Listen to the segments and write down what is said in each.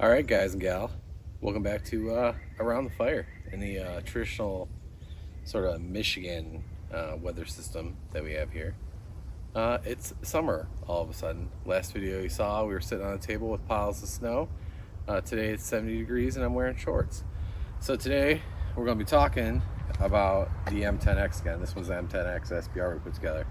All right, guys and gal, welcome back to Around the Fire in the traditional sort of Michigan weather system that we have here. It's summer all of a sudden. Last video you saw, we were sitting on a table with piles of snow. Today it's 70 degrees and I'm wearing shorts. So today we're going to be talking about the M10X again. This was the M10X SBR we put together.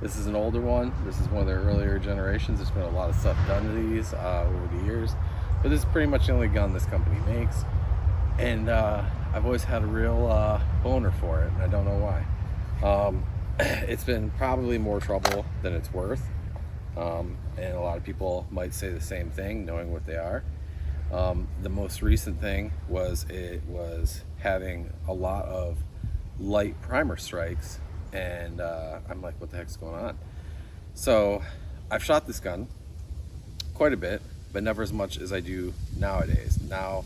This is an older one. This is one of their earlier generations. There's been a lot of stuff done to these over the years. But this is pretty much the only gun this company makes. And I've always had a real boner for it, and I don't know why. It's been probably more trouble than it's worth. And a lot of people might say the same thing, knowing what they are. The most recent thing was it was having a lot of light primer strikes, and I'm like, what the heck's going on? So I've shot this gun quite a bit, but never as much as I do nowadays. Now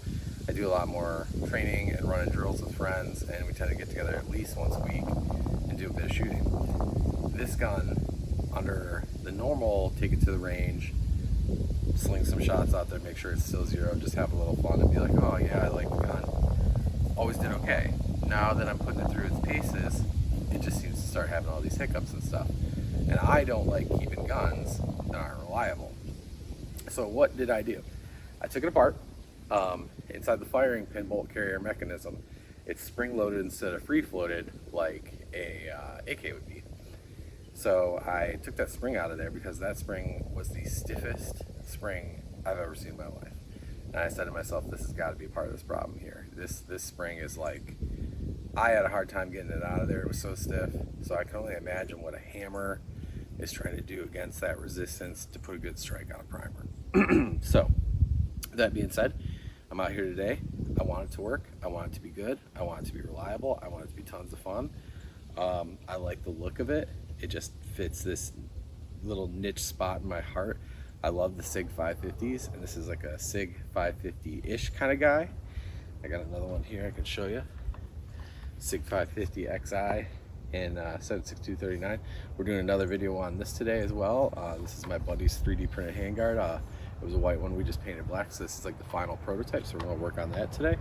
I do a lot more training and running drills with friends, and we tend to get together at least once a week and do a bit of shooting. This gun, under the normal take it to the range, sling some shots out there, make sure it's still zero, just have a little fun and be like, oh yeah, I like the gun, always did okay. Now that I'm putting it through its paces, it just seems to start having all these hiccups and stuff. And I don't like keeping guns that aren't reliable. So what did I do? I took it apart. Inside the firing pin bolt carrier mechanism, it's spring loaded instead of free floated like a AK would be. So I took that spring out of there because that spring was the stiffest spring I've ever seen in my life. And I said to myself, this has got to be part of this problem here. This spring is like, I had a hard time getting it out of there. It was so stiff. So I can only imagine what a hammer is trying to do against that resistance to put a good strike on a primer. So that being said, I'm out here today. I want it to work. I want it to be good. I want it to be reliable. I want it to be tons of fun. I like the look of it. It just fits this little niche spot in my heart. I love the SIG 550s, and this is like a SIG 550-ish kind of guy. I got another one here I can show you. SIG 550 XI in 76239. We're doing another video on this today as well. This is my buddy's 3D printed handguard. It was a white one, we just painted black, so this is like the final prototype, so we're gonna work on that today.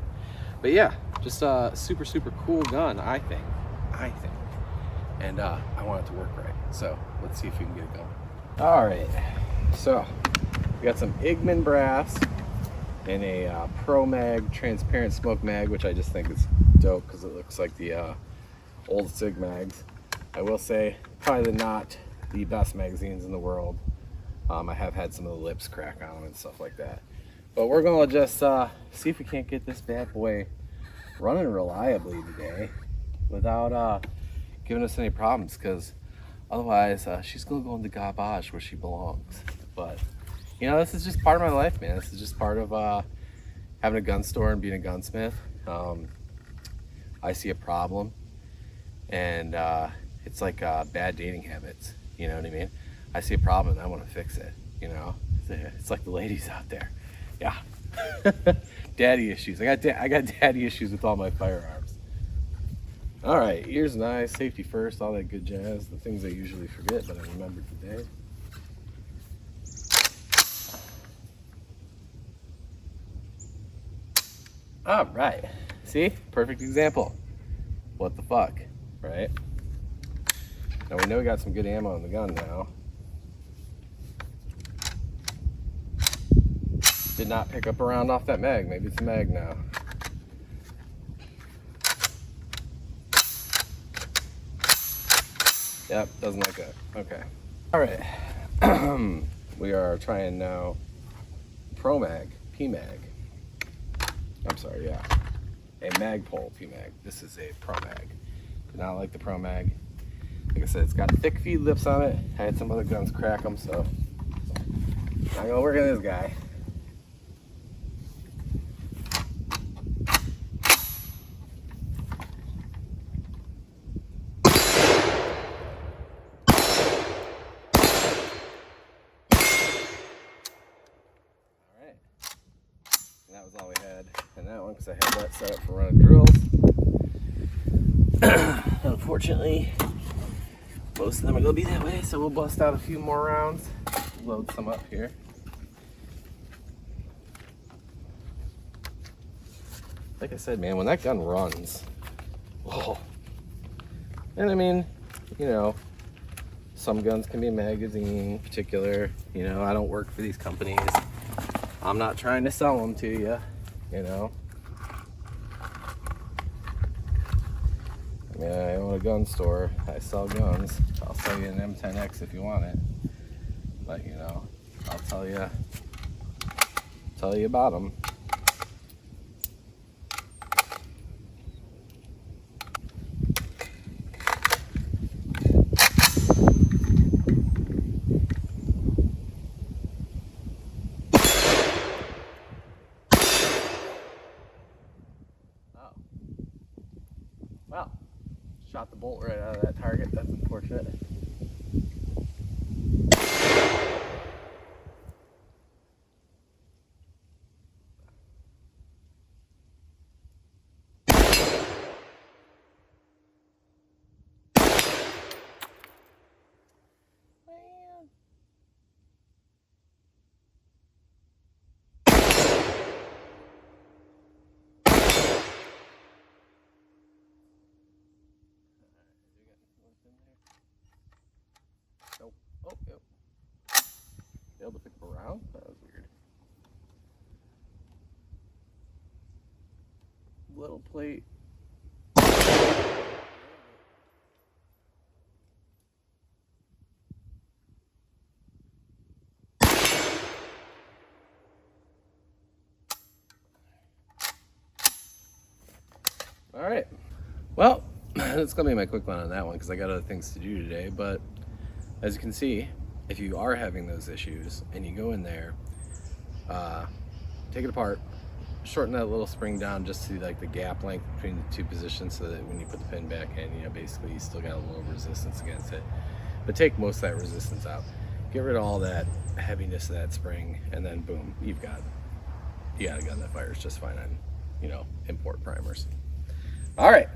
But yeah, just a super cool gun, I think. And I want it to work right, so let's see if we can get it going. All right, so we got some Igman brass and a Pro Mag transparent smoke mag, which I just think is dope because it looks like the old SIG mags. I will say, probably not the best magazines in the world. I have had some of the lips crack on them and stuff like that. But we're gonna just see if we can't get this bad boy running reliably today without giving us any problems, because otherwise she's gonna go in the garbage where she belongs. But you know, this is just part of my life, man. This is just part of having a gun store and being a gunsmith. I see a problem, and it's like bad dating habits, you know what I mean? I see a problem and I want to fix it, you know? It's like the ladies out there. Yeah. Daddy issues. I got daddy issues with all my firearms. All right, ears and eyes, safety first, all that good jazz, the things I usually forget, but I remembered today. All right, see, perfect example. What the fuck, right? Now we know we got some good ammo in the gun now. Did not pick up a round off that mag. Maybe it's a mag now. Yep, doesn't like that. Okay. All right. We are trying now Pro Mag, PMag. I'm sorry, yeah. A Magpul PMag. This is a Pro Mag. Did not like the Pro Mag. Like I said, it's got thick feed lips on it. I had some other guns crack them, so I'm gonna work on this guy. And that was all we had in that one because I had that set up for running drills. Unfortunately, most of them are going to be that way, so we'll bust out a few more rounds, load some up here. like I said, man, when that gun runs, oh. And I mean, you know, some guns can be magazine particular. You know, I don't work for these companies. I'm not trying to sell them to you, you know. I mean, I own a gun store. I sell guns. I'll sell you an M10X if you want it. But, you know, I'll tell you about them. Well, shot the bolt right out of that target. That's unfortunate. Nope. Oh, yep. Able to pick up a round? That was weird. Little plate. All right. Well, that's gonna be my quick one on that one because I got other things to do today. But as you can see, if you are having those issues and you go in there, take it apart, shorten that little spring down just to like the gap length between the two positions so that when you put the pin back in, you know, basically you still got a little resistance against it. But take most of that resistance out. Get rid of all that heaviness of that spring, and then boom, you got a gun that fires just fine on, you know, import primers. All right.